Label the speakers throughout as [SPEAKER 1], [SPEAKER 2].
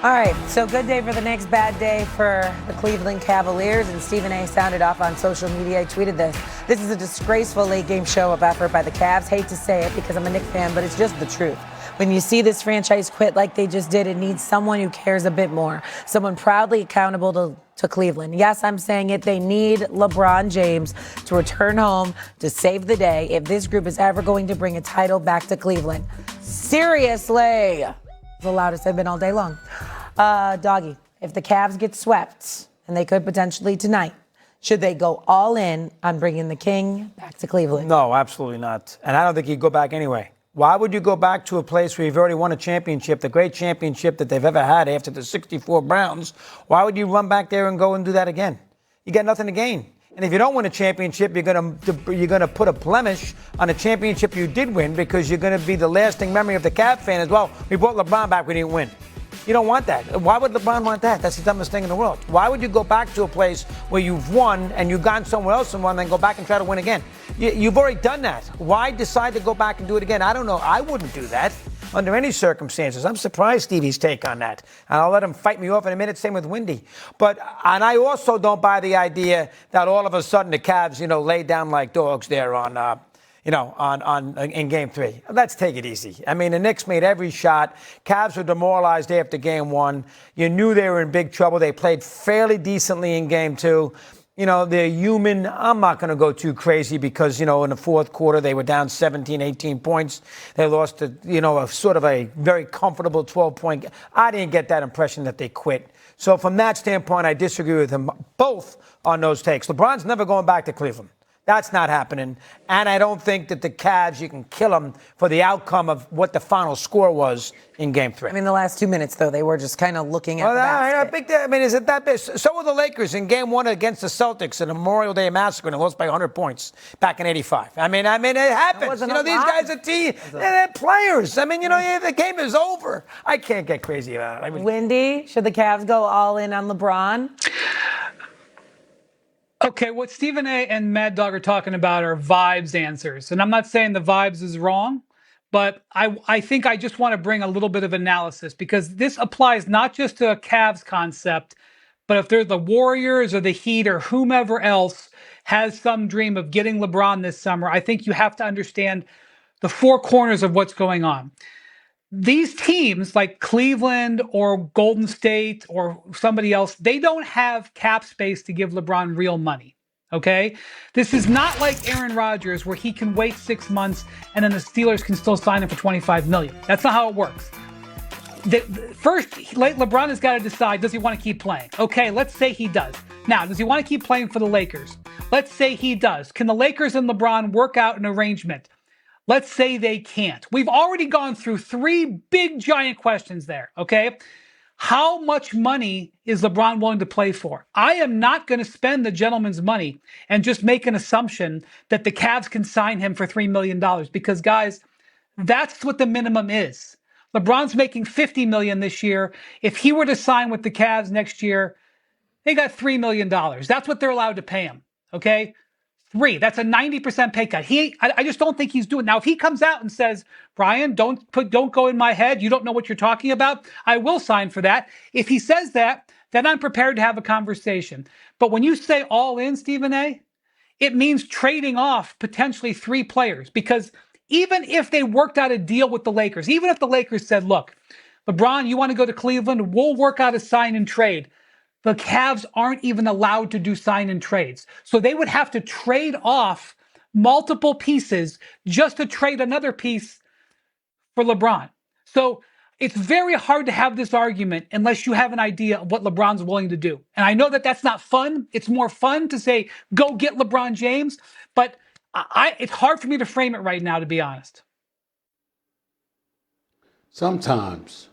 [SPEAKER 1] All right, so good day for the Knicks, bad day for the Cleveland Cavaliers. And Stephen A. sounded off on social media. He tweeted this. This is a disgraceful late-game show-up effort by the Cavs. Hate to say it because I'm a Knicks fan, but it's just the truth. When you see this franchise quit like they just did, it needs someone who cares a bit more, someone proudly accountable to Cleveland. Yes, I'm saying it. They need LeBron James to return home to save the day if this group is ever going to bring a title back to Cleveland. Seriously. The loudest I've been all day long. Doggy, if the Cavs get swept, and they could potentially tonight, should they go all in on bringing the king back to Cleveland?
[SPEAKER 2] No, absolutely not. And I don't think he'd go back anyway. Why would you go back to a place where you've already won a championship, the great championship that they've ever had after the 64 Browns? Why would you run back there and go and do that again? You got nothing to gain. And if you don't win a championship, you're gonna put a blemish on a championship you did win because you're gonna be the lasting memory of the Cavs fan as well. We brought LeBron back, we didn't win. You don't want that. Why would LeBron want that? That's the dumbest thing in the world. Why would you go back to a place where you've won and you've gone somewhere else and won, then go back and try to win again? You've already done that. Why decide to go back and do it again? I don't know. I wouldn't do that under any circumstances. I'm surprised Stevie's take on that. And I'll let him fight me off in a minute. Same with Windy. And I also don't buy the idea that all of a sudden the Cavs, lay down like dogs there in Game 3. Let's take it easy. I mean, the Knicks made every shot. Cavs were demoralized after Game 1. You knew they were in big trouble. They played fairly decently in Game 2. They're human. I'm not going to go too crazy because, in the fourth quarter, they were down 17, 18 points. They lost a sort of a very comfortable 12-point. I didn't get that impression that they quit. So from that standpoint, I disagree with them both on those takes. LeBron's never going back to Cleveland. That's not happening. And I don't think that the Cavs, you can kill them for the outcome of what the final score was in Game 3.
[SPEAKER 1] I mean, the last 2 minutes, though, they were just kind of looking at the basket.
[SPEAKER 2] Is it that big? So were the Lakers in Game 1 against the Celtics in a Memorial Day massacre and lost by 100 points back in 85. I mean, it happens. These guys are they're players. The game is over. I can't get crazy about it.
[SPEAKER 1] Windy, should the Cavs go all in on LeBron?
[SPEAKER 3] Okay, what Stephen A. and Mad Dog are talking about are vibes answers. And I'm not saying the vibes is wrong, but I think I just want to bring a little bit of analysis because this applies not just to a Cavs concept, but if they're the Warriors or the Heat or whomever else has some dream of getting LeBron this summer, I think you have to understand the four corners of what's going on. These teams like Cleveland or Golden State or somebody else, they don't have cap space to give LeBron real money, okay? This is not like Aaron Rodgers where he can wait 6 months and then the Steelers can still sign him for $25 million. That's not how it works. First, LeBron has got to decide, does he want to keep playing? Okay, let's say he does. Now, does he want to keep playing for the Lakers? Let's say he does. Can the Lakers and LeBron work out an arrangement? Let's say they can't. We've already gone through three big, giant questions there, okay? How much money is LeBron willing to play for? I am not going to spend the gentleman's money and just make an assumption that the Cavs can sign him for $3 million because, guys, that's what the minimum is. LeBron's making $50 million this year. If he were to sign with the Cavs next year, they got $3 million. That's what they're allowed to pay him, okay? 3. That's a 90% pay cut. I just don't think he's doing. Now, if he comes out and says, Brian, don't go in my head. You don't know what you're talking about. I will sign for that. If he says that, then I'm prepared to have a conversation. But when you say all in, Stephen A., it means trading off potentially 3 players. Because even if they worked out a deal with the Lakers, even if the Lakers said, look, LeBron, you want to go to Cleveland? We'll work out a sign and trade. The Cavs aren't even allowed to do sign and trades. So they would have to trade off multiple pieces just to trade another piece for LeBron. So it's very hard to have this argument unless you have an idea of what LeBron's willing to do. And I know that that's not fun. It's more fun to say, go get LeBron James. But it's hard for me to frame it right now, to be honest.
[SPEAKER 4] Sometimes.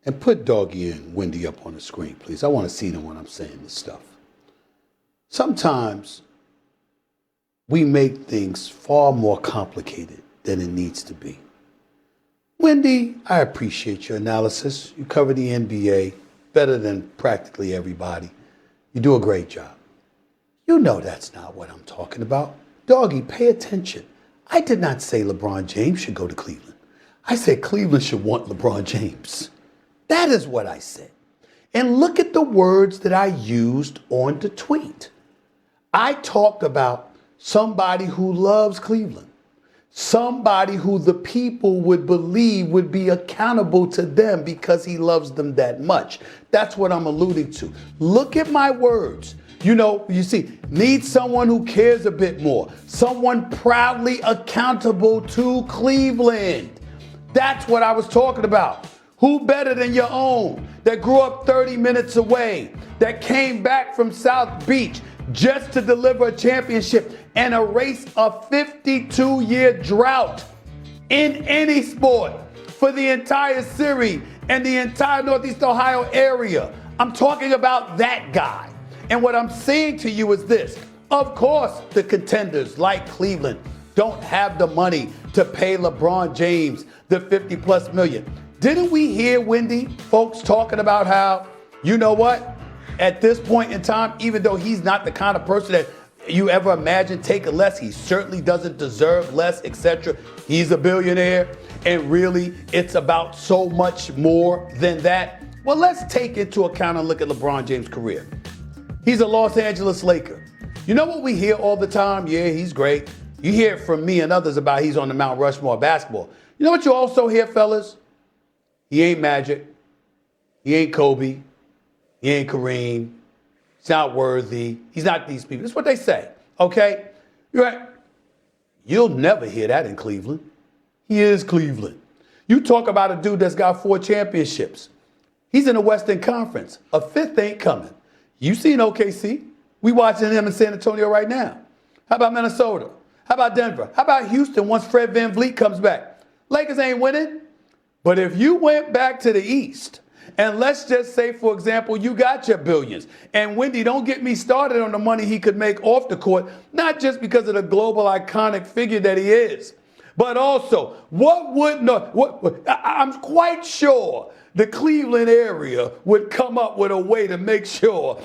[SPEAKER 4] And put Doggy and Wendy up on the screen, please. I want to see them when I'm saying this stuff. Sometimes we make things far more complicated than it needs to be. Wendy, I appreciate your analysis. You cover the NBA better than practically everybody. You do a great job. You know that's not what I'm talking about. Doggy, pay attention. I did not say LeBron James should go to Cleveland. I said Cleveland should want LeBron James. That is what I said. And look at the words that I used on the tweet. I talked about somebody who loves Cleveland, somebody who the people would believe would be accountable to them because he loves them that much. That's what I'm alluding to. Look at my words. You see, need someone who cares a bit more, someone proudly accountable to Cleveland. That's what I was talking about. Who better than your own that grew up 30 minutes away, that came back from South Beach just to deliver a championship and erase a 52-year drought in any sport for the entire series and the entire Northeast Ohio area. I'm talking about that guy. And what I'm saying to you is this. Of course, the contenders like Cleveland don't have the money to pay LeBron James the 50+ million. Didn't we hear, Wendy, folks talking about how, you know what? At this point in time, even though he's not the kind of person that you ever imagine taking less, he certainly doesn't deserve less, etc. He's a billionaire, and really, it's about so much more than that. Well, let's take into account and look at LeBron James' career. He's a Los Angeles Laker. You know what we hear all the time? Yeah, he's great. You hear it from me and others about he's on the Mount Rushmore of basketball. You know what you also hear, fellas? He ain't Magic. He ain't Kobe. He ain't Kareem. He's not worthy. He's not these people. That's what they say, okay? You're right. You'll never hear that in Cleveland. He is Cleveland. You talk about a dude that's got 4 championships. He's in the Western Conference. A 5th ain't coming. You seen OKC. We watching him in San Antonio right now. How about Minnesota? How about Denver? How about Houston once Fred VanVleet comes back? Lakers ain't winning. But if you went back to the East, and let's just say, for example, you got your billions. And Wendy, don't get me started on the money he could make off the court, not just because of the global iconic figure that he is, but also, I'm quite sure the Cleveland area would come up with a way to make sure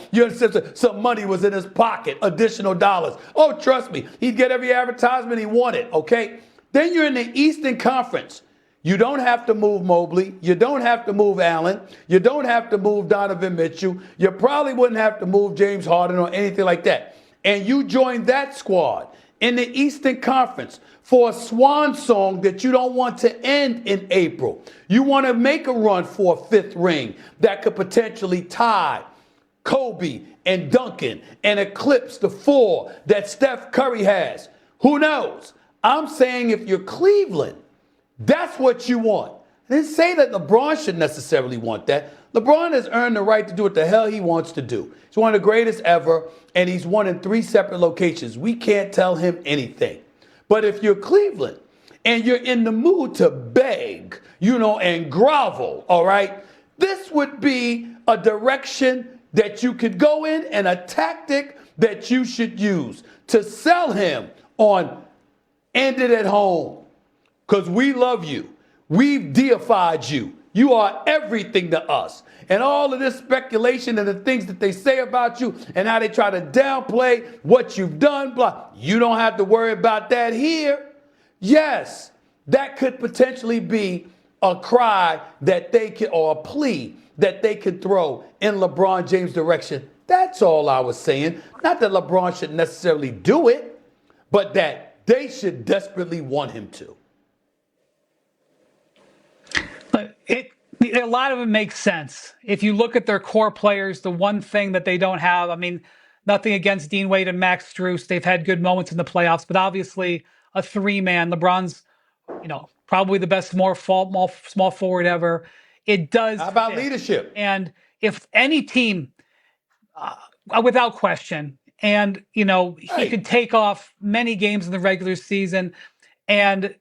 [SPEAKER 4] some money was in his pocket, additional dollars. Oh, trust me, he'd get every advertisement he wanted, okay? Then you're in the Eastern Conference. You don't have to move Mobley. You don't have to move Allen. You don't have to move Donovan Mitchell. You probably wouldn't have to move James Harden or anything like that. And you join that squad in the Eastern Conference for a swan song that you don't want to end in April. You want to make a run for a 5th ring that could potentially tie Kobe and Duncan and eclipse the 4 that Steph Curry has. Who knows? I'm saying if you're Cleveland, that's what you want. I didn't say that LeBron should necessarily want that. LeBron has earned the right to do what the hell he wants to do. He's one of the greatest ever, and he's won in 3 separate locations. We can't tell him anything. But if you're Cleveland and you're in the mood to beg, and grovel, all right, this would be a direction that you could go in and a tactic that you should use to sell him on end it at home. Because we love you. We've deified you. You are everything to us. And all of this speculation and the things that they say about you and how they try to downplay what you've done, blah. You don't have to worry about that here. Yes, that could potentially be a cry that they can, or a plea that they could throw in LeBron James' direction. That's all I was saying. Not that LeBron should necessarily do it, but that they should desperately want him to.
[SPEAKER 3] But a lot of it makes sense. If you look at their core players, the one thing that they don't have, I mean, nothing against Dean Wade and Max Strus. They've had good moments in the playoffs, but obviously a 3-man. LeBron's, probably the best small forward ever. It does.
[SPEAKER 4] How about
[SPEAKER 3] fit.
[SPEAKER 4] leadership?
[SPEAKER 3] And if any team, without question, and, he could take off many games in the regular season, and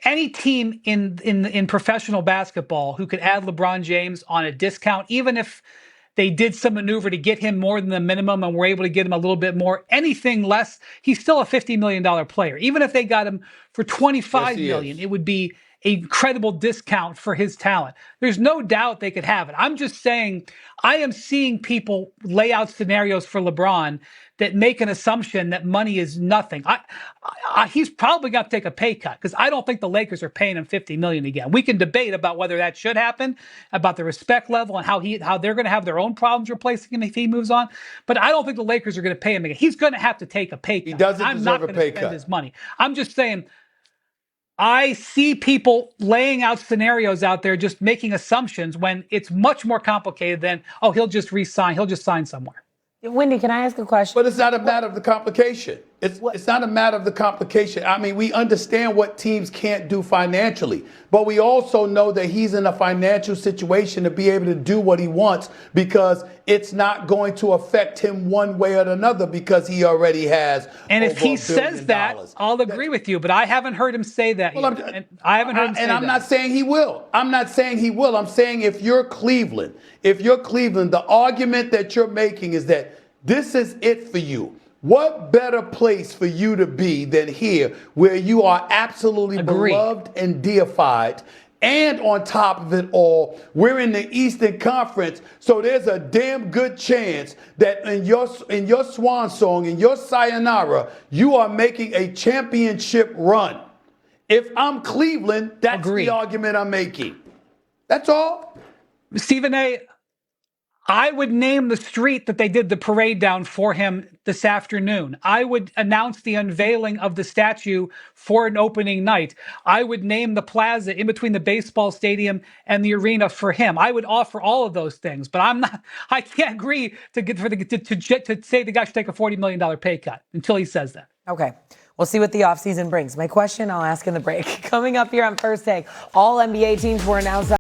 [SPEAKER 3] any team in professional basketball who could add LeBron James on a discount, even if they did some maneuver to get him more than the minimum and were able to get him a little bit more, anything less, he's still a $50 million player. Even if they got him for $25 million, it would be incredible discount for his talent. There's no doubt they could have it. I'm just saying, I am seeing people lay out scenarios for LeBron that make an assumption that money is nothing. He's probably got to take a pay cut because I don't think the Lakers are paying him $50 million again. We can debate about whether that should happen, about the respect level and how they're going to have their own problems replacing him if he moves on. But I don't think the Lakers are going to pay him again. He's going to have to take a pay cut.
[SPEAKER 4] He doesn't
[SPEAKER 3] I'm
[SPEAKER 4] deserve
[SPEAKER 3] not
[SPEAKER 4] a
[SPEAKER 3] going
[SPEAKER 4] pay
[SPEAKER 3] to spend
[SPEAKER 4] cut.
[SPEAKER 3] his money. I'm just saying, I see people laying out scenarios out there, just making assumptions when it's much more complicated than, oh, he'll just resign. He'll just sign somewhere.
[SPEAKER 1] Wendy, can I ask a question?
[SPEAKER 4] But it's not a matter of the complication. It's not a matter of the complication. I mean, we understand what teams can't do financially, but we also know that he's in a financial situation to be able to do what he wants because it's not going to affect him one way or another because he already has.
[SPEAKER 3] And if he
[SPEAKER 4] $1
[SPEAKER 3] says
[SPEAKER 4] billion.
[SPEAKER 3] that, I'll agree with you, but I haven't heard him say that yet. And I haven't heard him say that.
[SPEAKER 4] And I'm not saying he will. I'm not saying he will. I'm saying if you're Cleveland, the argument that you're making is that this is it for you. What better place for you to be than here where you are absolutely beloved and deified? And on top of it all, we're in the Eastern Conference, so there's a damn good chance that in your swan song, in your sayonara, you are making a championship run. If I'm Cleveland, that's the argument I'm making. That's all.
[SPEAKER 3] Stephen A., I would name the street that they did the parade down for him this afternoon. I would announce the unveiling of the statue for an opening night. I would name the plaza in between the baseball stadium and the arena for him. I would offer all of those things, but I can't agree to say the guy should take a $40 million pay cut until he says that.
[SPEAKER 1] Okay. We'll see what the offseason brings. My question, I'll ask in the break. Coming up here on First Take, all NBA teams were announced